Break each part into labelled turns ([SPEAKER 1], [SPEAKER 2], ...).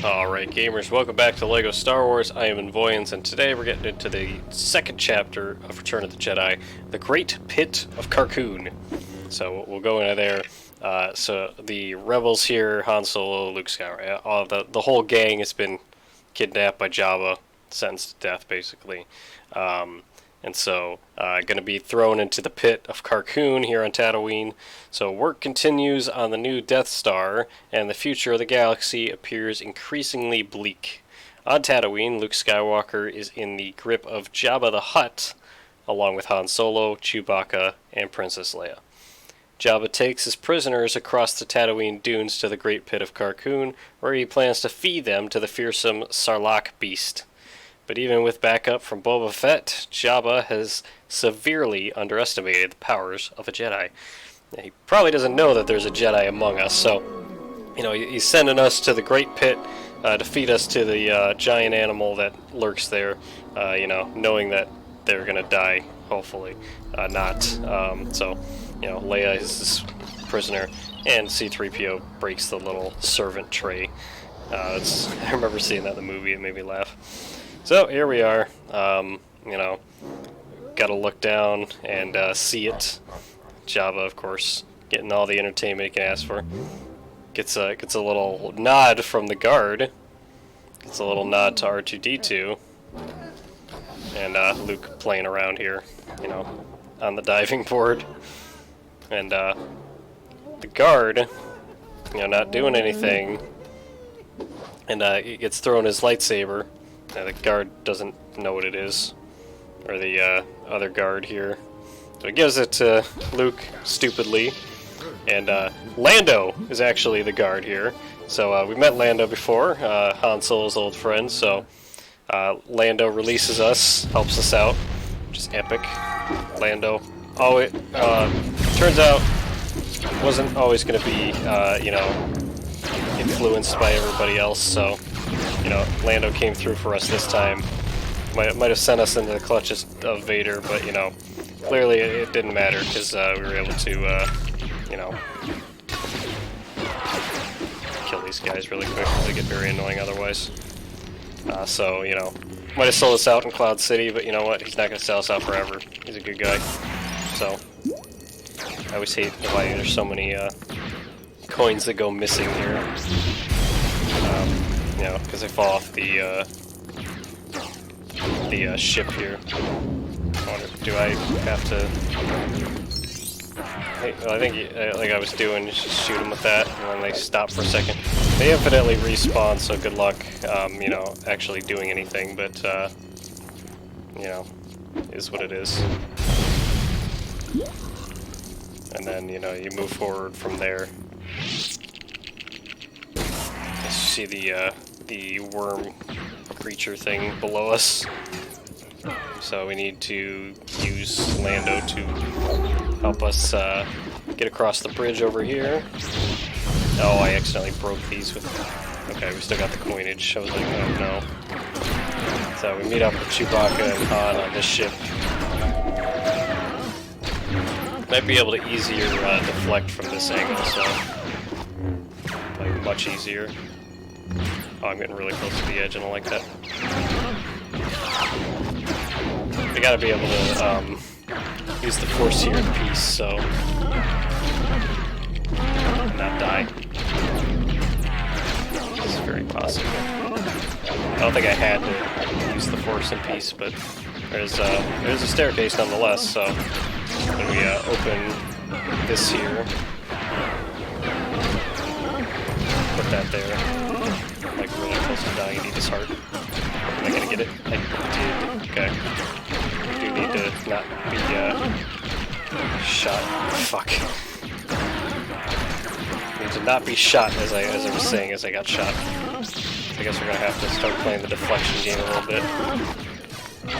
[SPEAKER 1] Alright gamers, welcome back to LEGO Star Wars. I am Invoyance, and today we're getting into the second chapter of Return of the Jedi, The Great Pit of Carkoon. So we'll go into there. So the rebels here, Han Solo, Luke Skywalker, the whole gang has been kidnapped by Jabba, sentenced to death basically. And so, going to be thrown into the pit of Carkoon here on Tatooine. So work continues on the new Death Star, and the future of the galaxy appears increasingly bleak. On Tatooine, Luke Skywalker is in the grip of Jabba the Hutt, along with Han Solo, Chewbacca, and Princess Leia. Jabba takes his prisoners across the Tatooine dunes to the Great Pit of Carkoon, where he plans to feed them to the fearsome Sarlacc beast. But even with backup from Boba Fett, Jabba has severely underestimated the powers of a Jedi. He probably doesn't know that there's a Jedi among us, so, you know, he's sending us to the Great Pit to feed us to the giant animal that lurks there, you know, knowing that they're going to die, hopefully, not. So, you know, Leia is this prisoner, and C-3PO breaks the little servant tray. I remember seeing that in the movie, it made me laugh. So here we are, you know, gotta look down and see it. Jabba, of course, getting all the entertainment he can ask for. Gets a little nod from the guard. Gets a little nod to R2-D2. And Luke playing around here, you know, on the diving board. And the guard, you know, not doing anything. And he gets thrown his lightsaber. The guard doesn't know what it is, or the other guard here. So he gives it to Luke, stupidly, and Lando is actually the guard here. So we met Lando before, Han Solo's old friend, so Lando Releases Us, helps us out, which is epic. Lando, it turns out, wasn't always going to be, you know, influenced by everybody else, so... You know, Lando came through for us this time. Might have sent us into the clutches of Vader, but, you know, clearly it didn't matter, because we were able to, you know, kill these guys really quick, because they get very annoying otherwise. So, you know, might have sold us out in Cloud City, but you know what? He's not going to sell us out forever. He's a good guy. So, I always hate why there's so many coins that go missing here. You know, because they fall off the ship here. I wonder, do I have to... I think, like I was doing, just shoot them with that, and then they stop for a second. They infinitely respawn, so good luck, you know, actually doing anything, but, you know, is what it is. And then, you know, you move forward from there. You see the worm creature thing below us. So we need to use Lando to help us get across the bridge over here. Oh, I accidentally broke these with... Okay, we still got the coinage. I was like, oh no. So we meet up with Chewbacca and Han on this ship. Might be able to easier deflect from this angle, so... Like, much easier. Oh, I'm getting really close to the edge, I don't like that. I gotta be able to use the Force here in peace, so... not die. This is very possible. I don't think I had to use the Force in peace, but there's a staircase nonetheless, so... When we open this here... Put that there. Like really close to dying. I need his heart. Am I gonna get it? I did. Okay. I do need to not be shot. Fuck. I need to not be shot as I was saying as I got shot. I guess we're gonna have to start playing the deflection game a little bit.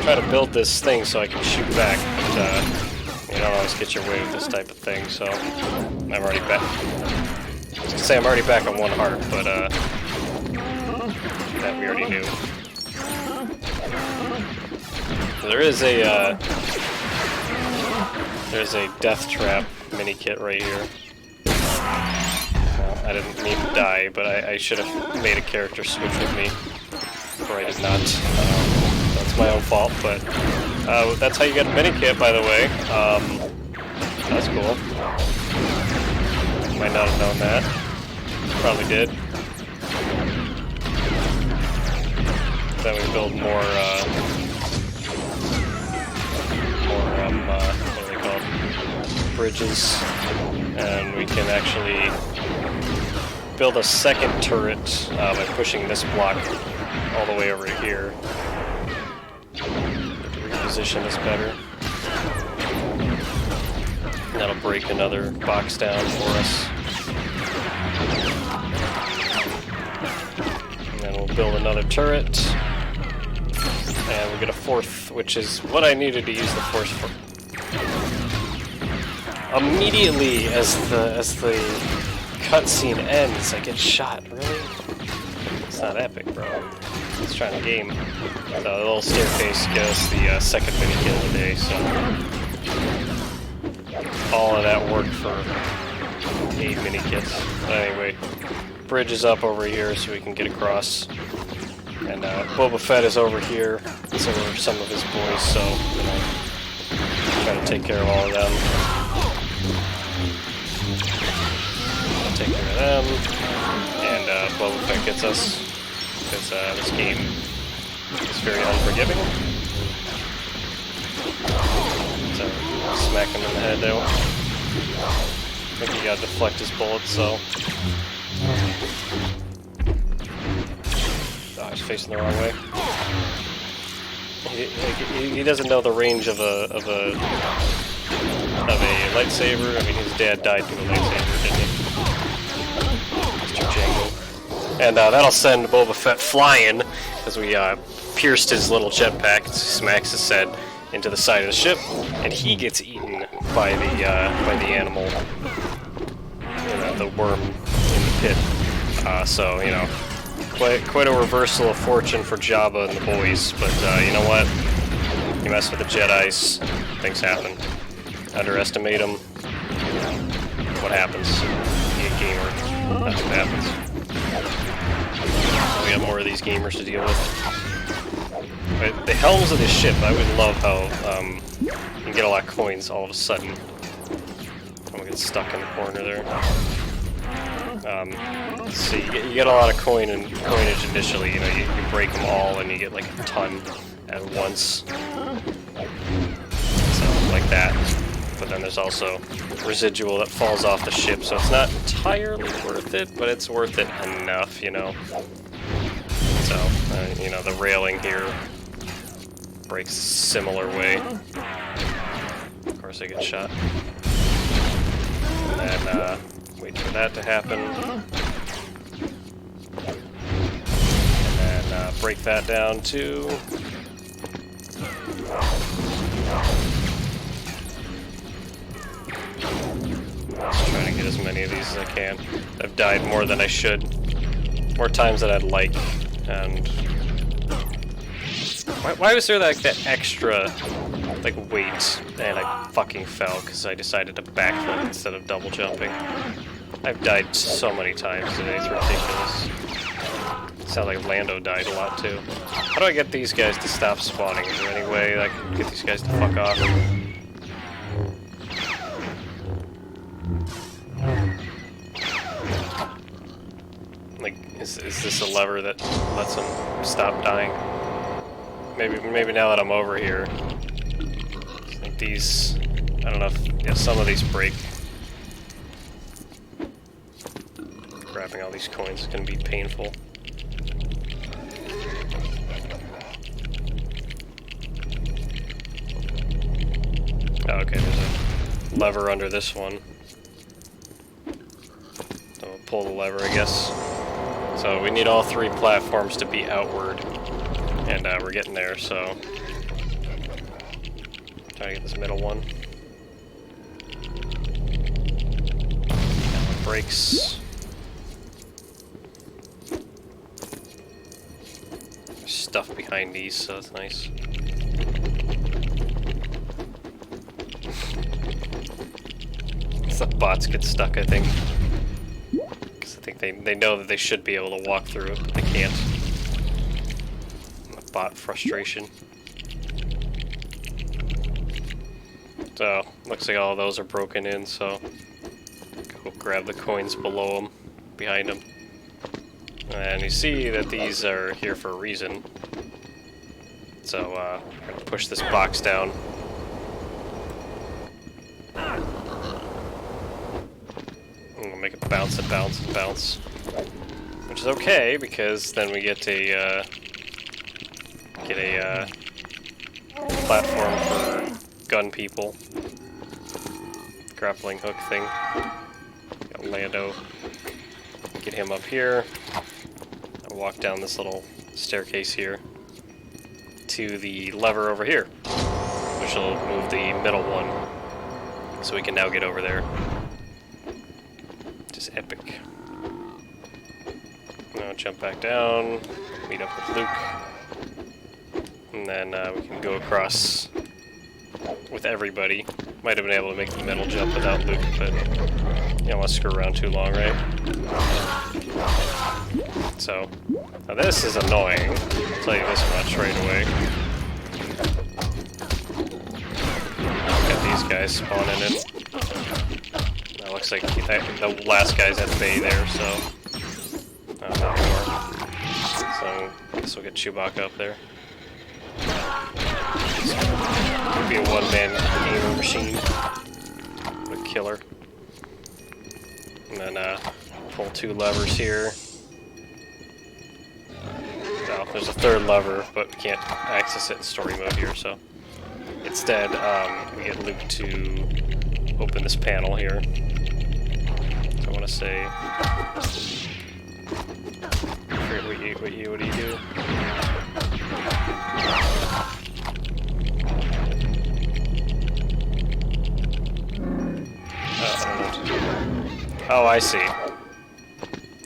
[SPEAKER 1] Try to build this thing so I can shoot back, but you don't always get your way with this type of thing. So I'm already back. I was gonna say I'm already back on one heart, but that we already knew. There is there's a death trap mini kit right here. I didn't mean to die, but I should have made a character switch with me. Or I did not. That's my own fault, but that's how you get a mini-kit, by the way. That's cool. Might not have known that. Probably did. Then we build more, what are they called? Bridges. And we can actually build a second turret by pushing this block all the way over to here. To reposition this better. And that'll break another box down for us. And then we'll build another turret. And we get a fourth, which is what I needed to use the force for. Immediately as the cutscene ends, I get shot. Really? It's not epic, bro. Let's try the game. So the little staircase gets us the second mini kill of the day. So all of that worked for 8 mini kits. But anyway, bridge is up over here so we can get across. And Boba Fett is over here. So are some of his boys. So you know, try to take care of all of them. Take care of them, and Boba Fett gets us, because this game is very unforgiving. So, smack him in the head though. I think you gotta deflect his bullets, so... Oh, I was facing the wrong way. He doesn't know the range of a lightsaber. I mean, his dad died to a lightsaber, didn't he? And that'll send Boba Fett flying as we pierced his little jetpack, smacks his head into the side of the ship, and he gets eaten by the animal, the worm in the pit. So you know, quite a reversal of fortune for Jabba and the boys. But you know what? You mess with the Jedis, things happen. Underestimate them. What happens? You get gamer. That's what happens. We have more of these gamers to deal with. But the helms of this ship, I would love how you can get a lot of coins all of a sudden. I'm gonna get stuck in the corner there. Let's see, you get a lot of coinage initially. You know, you break them all and you get like a ton at once. So like that. But then there's also residual that falls off the ship, so it's not entirely worth it, but it's worth it enough, you know. So, you know, the railing here breaks a similar way. Of course, I get shot. And then, wait for that to happen. And then, break that down too. Just trying to get as many of these as I can. I've died more than I should. More times than I'd like. And why was there like that extra like weight and I fucking fell because I decided to backflip instead of double jumping. I've died so many times today, it's ridiculous. Sounds like Lando died a lot too. How do I get these guys to stop spawning? Is there any way I can get these guys to fuck off? Like, is this a lever that lets them stop dying? Maybe now that I'm over here, I think these, I don't know if, yeah, some of these break. Grabbing all these coins is gonna be painful. Oh, okay, there's a lever under this one. So we'll pull the lever, I guess. So we need all 3 platforms to be outward, and we're getting there, so trying to get this middle one. Brakes. There's stuff behind these, so that's nice. The bots get stuck, I think. think they know that they should be able to walk through it, but they can't. Bot frustration. So, looks like all of those are broken in, so go grab the coins below them, behind them. And you see that these are here for a reason. So, we're gonna push this box down. I'm gonna make it bounce and bounce and bounce. Which is okay, because then we get a platform for gun people. Grappling hook thing. Got Lando. Get him up here. I'll walk down this little staircase here to the lever over here, which will move the middle one, so we can now get over there. Just epic. Now jump back down, meet up with Luke, and then we can go across with everybody. Might have been able to make the middle jump without Luke, but you don't want to screw around too long, right? So, now this is annoying. I'll tell you this much right away. Got these guys spawning in. That looks like the last guy's at the bay there, so... not more. So, I guess we'll get Chewbacca up there. Could be a one-man gamer machine. A killer. And then, pull two levers here. No, there's a third lever, but we can't access it in story mode here, so... Instead, we get Luke to open this panel here. So I want to say... What do you do? I don't know what to do. Oh, I see.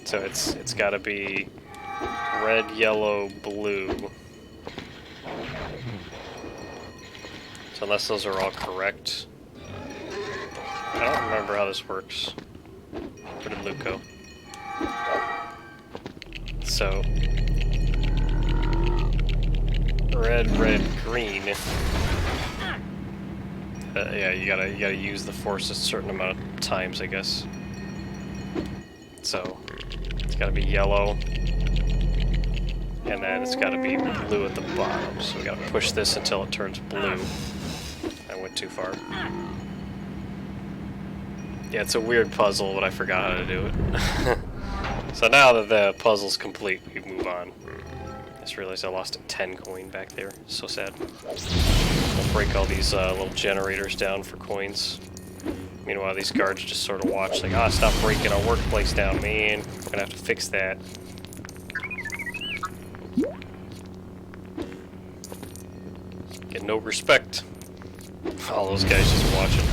[SPEAKER 1] So it's got to be red, yellow, blue. So unless those are all correct, I don't remember how this works. Where did Luke go? So red, green. Yeah, you gotta use the Force a certain amount of times, I guess. So it's gotta be yellow, and then it's gotta be blue at the bottom. So we gotta push this until it turns blue. I went too far. Yeah, it's a weird puzzle, but I forgot how to do it. So now that the puzzle's complete, we move on. I just realized I lost a 10 coin back there. So sad. We'll break all these little generators down for coins. Meanwhile, these guards just sort of watch, like, stop breaking our workplace down, man. We're gonna have to fix that. Get no respect. All those guys just watching.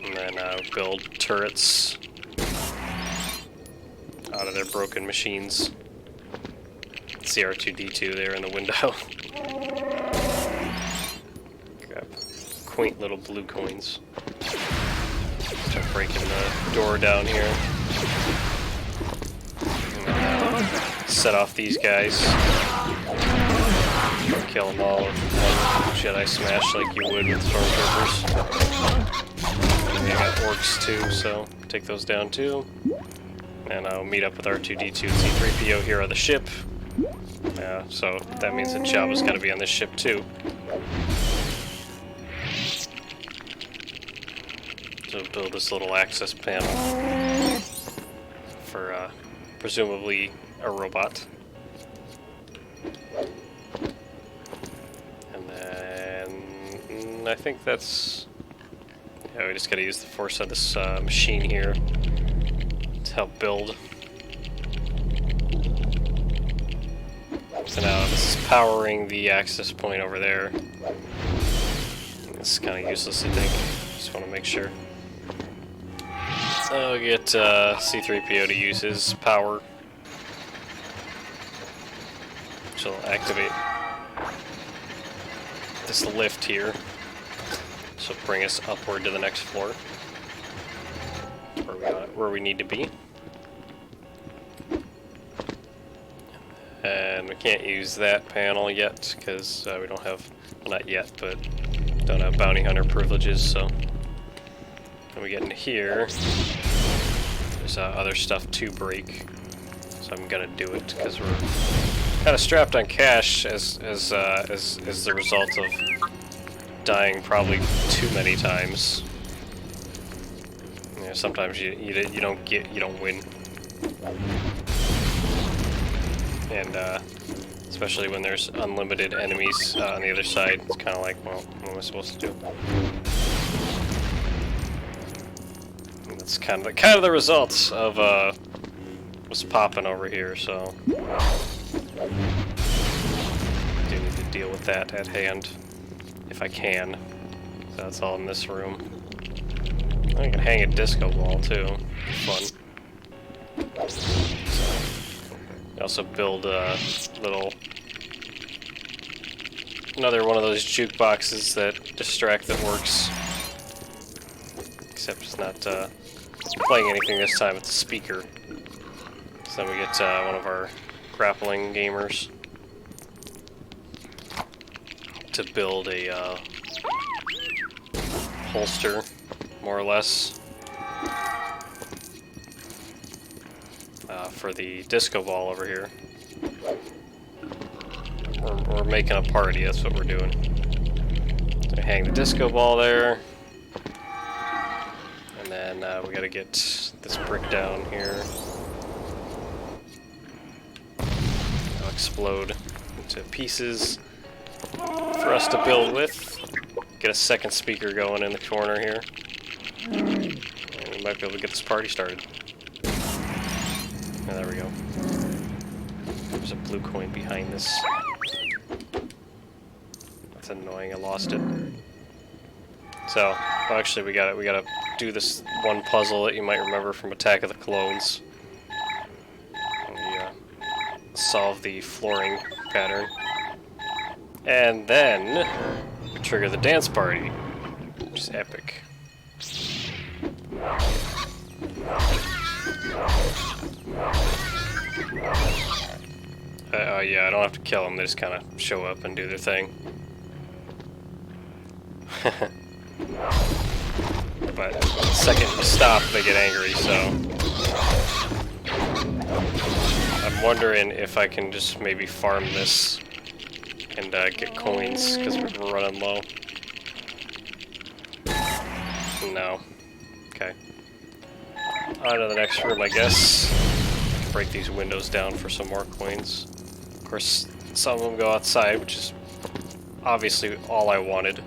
[SPEAKER 1] And then build turrets out of their broken machines. See R2-D2 there in the window. Grab quaint little blue coins. Start breaking the door down here. Set off these guys. Kill them all with one Jedi smash like you would with stormtroopers. And I got orcs too, so take those down too. And I'll meet up with R2-D2 and C-3PO here on the ship. So that means that Jabba's got to be on this ship too. So build this little access panel for presumably a robot. And then I think that's... Yeah, we just got to use the Force on this machine here to help build. So now this is powering the access point over there. It's kind of useless, I think. Just want to make sure. I'll get C-3PO to use his power. Which will activate this lift here. This will bring us upward to the next floor, where we need to be. And we can't use that panel yet because we don't have, well, not yet, but don't have bounty hunter privileges. So when we get into here, there's other stuff to break. So I'm gonna do it because we're kind of strapped on cash as the result of dying probably too many times. You know, sometimes you don't win, and especially when there's unlimited enemies on the other side, it's kind of like, well, what am I supposed to do? And that's kind of the results of what's popping over here. So do need to deal with that at hand if I can. So that's all in this room. I can hang a disco ball too. Fun. So, also build a another one of those jukeboxes that distract that works. Except it's not playing anything this time. It's a speaker. So then we get one of our grappling gamers to build a holster, more or less, for the disco ball over here. We're making a party, that's what we're doing. So hang the disco ball there, and then we gotta get this brick down here. It'll explode into pieces for us to build with. Get a second speaker going in the corner here. And we might be able to get this party started. Oh, there we go. There's a blue coin behind this. That's annoying, I lost it. So, well, actually we gotta do this one puzzle that you might remember from Attack of the Clones. We solve the flooring pattern. And then we trigger the dance party, which is epic. Yeah, I don't have to kill them, they just kind of show up and do their thing. But the second you stop, they get angry, so I'm wondering if I can just maybe farm this and get coins, because we're running low. No. Okay. On to the next room, I guess. Break these windows down for some more coins. Of course, some of them go outside, which is obviously all I wanted.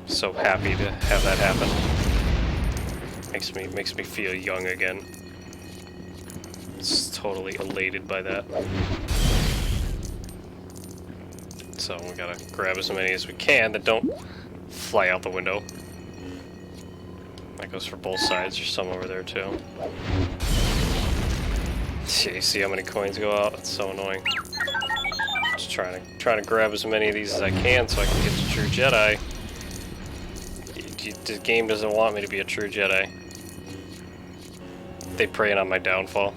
[SPEAKER 1] So happy to have that happen. Makes me feel young again. It's totally elated by that. So we gotta grab as many as we can that don't fly out the window. That goes for both sides. There's some over there too. You see how many coins go out? It's so annoying. Just trying to grab as many of these as I can so I can get to True Jedi. The game doesn't want me to be a True Jedi. They preying on my downfall.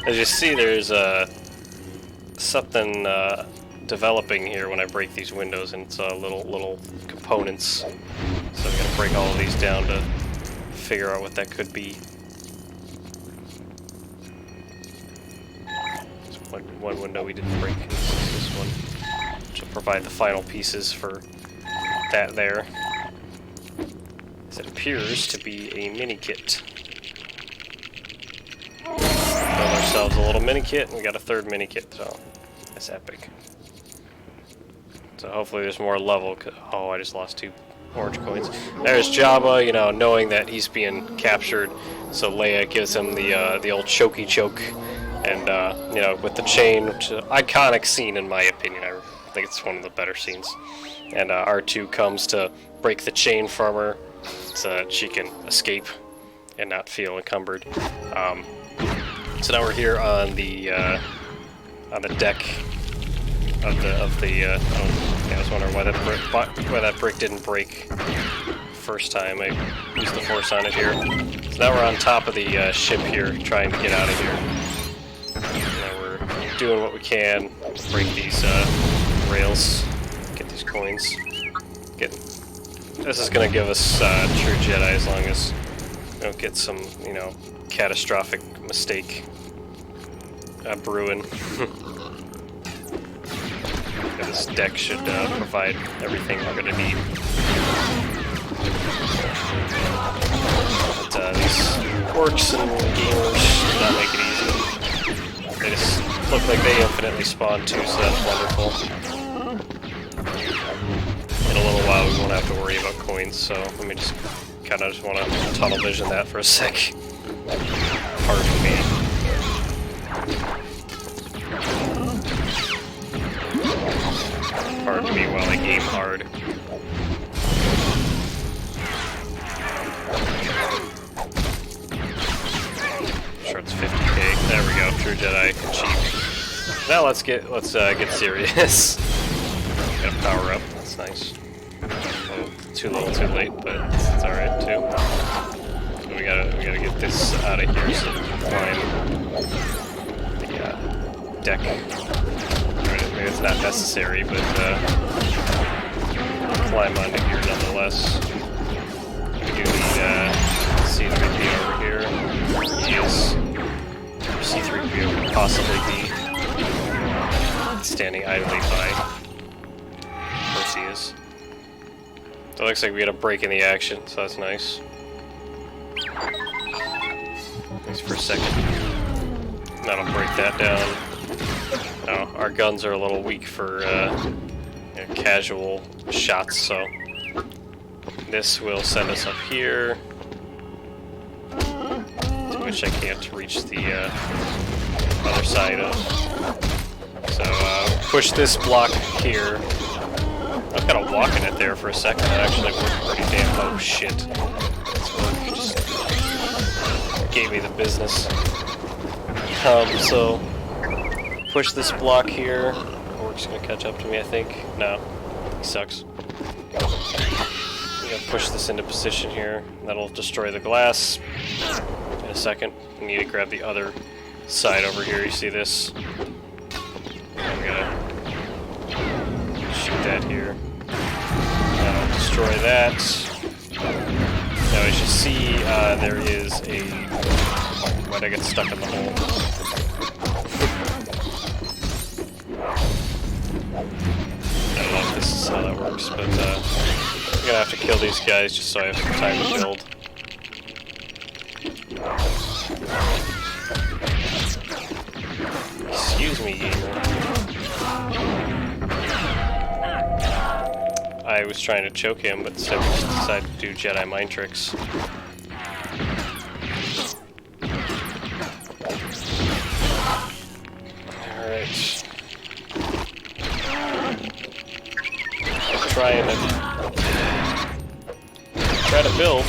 [SPEAKER 1] As you see, there's something developing here when I break these windows, and it's little components. So I'm gonna break all of these down to figure out what that could be. One window we didn't break. This one, which will provide the final pieces for that there. As it appears to be a mini kit. Build ourselves a little mini kit, and we got a third mini kit, so that's epic. So hopefully there's more level. Oh, I just lost 2 orange coins. There's Jabba, you know, knowing that he's being captured, so Leia gives him the old chokey choke, and you know, with the chain, which is an iconic scene in my opinion. I think it's one of the better scenes. And R2 comes to break the chain from her so that she can escape and not feel encumbered. So now we're here on the deck I was wondering why that brick didn't break first time I used the force on it here. So now we're on top of the ship here, trying to get out of here. Now we're doing what we can to break these rails, get these coins. This is gonna give us true Jedi as long as we don't get some, you know, catastrophic mistake brewing. This deck should provide everything we're gonna need. But these orcs and gamers do not make it easy. They just look like they infinitely spawn too, so that's wonderful. In a little while we won't have to worry about coins, so let me just kind of want to tunnel vision that for a sec. Pardon me. Pardon me while I game hard. Sure, it's 50k. There we go. True Jedi, cheap. Now let's get serious. Gotta power up. That's nice. Oh, too little, too late, but it's all right too. So we gotta get this out of here so we can climb the deck. Maybe it's not necessary, but climb onto here nonetheless. We do need C3PO over here. Yes. C3PO could possibly be standing idly by. Of course he is. So it looks like we got a break in the action, so that's nice. Thanks for a second. That'll break that down. Oh, our guns are a little weak for casual shots, so this will send us up here, to which I can't reach the other side of. So push this block here. I was kind of walking it there for a second. That actually worked pretty damn. Oh shit! This work just gave me the business. So. Push this block here. Orc's gonna catch up to me, I think. No, he sucks. We gotta push this into position here. That'll destroy the glass in a second. We need to grab the other side over here. You see this? And we gotta shoot that here. That'll destroy that. Now as you see, there is a. Why'd I get stuck in the hole? I don't know if this is how that works, but I'm gonna have to kill these guys just so I have some time to build. Excuse me, gamer. I was trying to choke him, but instead we just decided to do Jedi mind tricks. Alright. Try to build.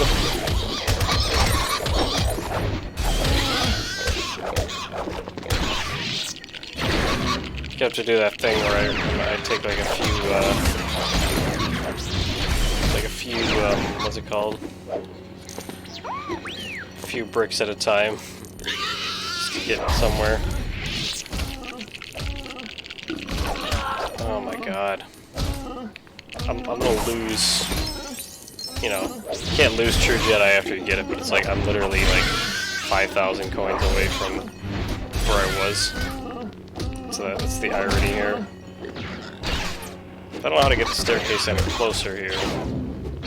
[SPEAKER 1] You have to do that thing where I take like a few, what's it called? A few bricks at a time, just to get somewhere. Oh my god. I'm gonna lose, you know, you can't lose True Jedi after you get it, but it's like I'm literally like 5,000 coins away from where I was. So that's the irony here. I don't know how to get the staircase any closer here. I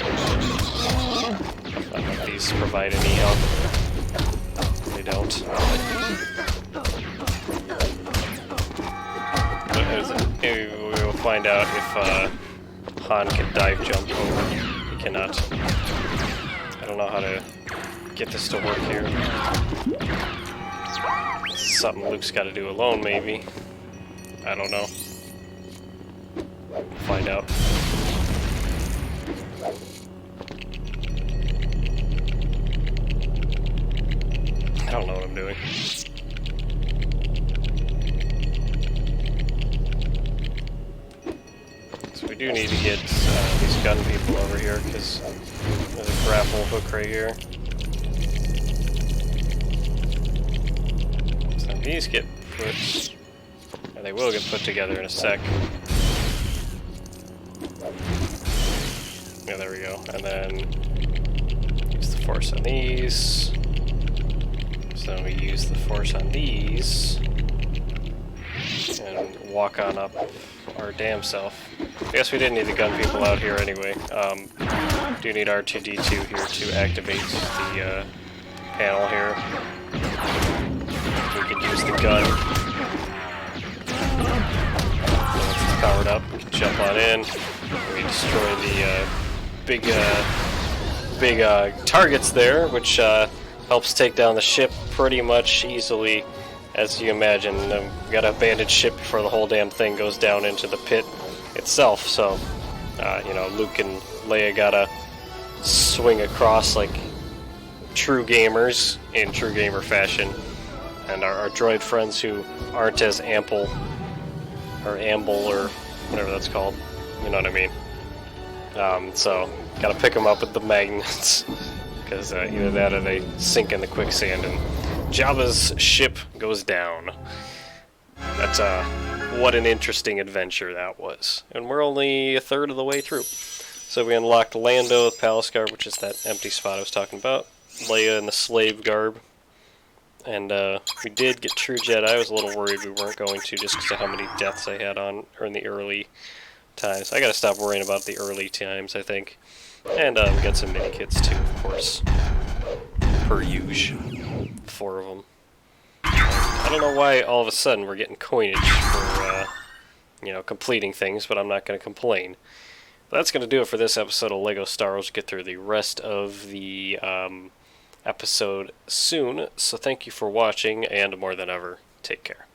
[SPEAKER 1] don't know if these provide any help. They don't. Maybe we'll find out if Han can dive jump over. He cannot. I don't know how to get this to work here. Something Luke's got to do alone, maybe. I don't know. Find out. I don't know what I'm doing. do need to get these gun people over here, because there's a grapple hook right here. So these get put... Yeah, they will get put together in a sec. Yeah, there we go. And then use the force on these. So then we use the force on these. And walk on up our damn self. I guess we didn't need the gun people out here anyway. Do need R2-D2 here to activate the panel here. We can use the gun. Once it's powered up, we can jump on in. We destroy the big targets there, which helps take down the ship pretty much easily, as you imagine. We got to abandon ship before the whole damn thing goes down into the pit itself. So, you know, Luke and Leia gotta swing across like true gamers in true gamer fashion, and our droid friends who aren't as ample or amble or whatever that's called, you know what I mean. So gotta pick them up with the magnets, because either that or they sink in the quicksand and Jabba's ship goes down. That's what an interesting adventure that was. And we're only a third of the way through. So we unlocked Lando with Palace Garb, which is that empty spot I was talking about. Leia in the slave garb. And we did get True Jedi. I was a little worried we weren't going to, just because of how many deaths I had on in the early times. I gotta stop worrying about the early times, I think. And we got some mini kits too, of course. Per usual. 4 of them. I don't know why all of a sudden we're getting coinage for, you know, completing things, but I'm not going to complain. But that's going to do it for this episode of LEGO Star Wars. We'll get through the rest of the episode soon. So thank you for watching, and more than ever, take care.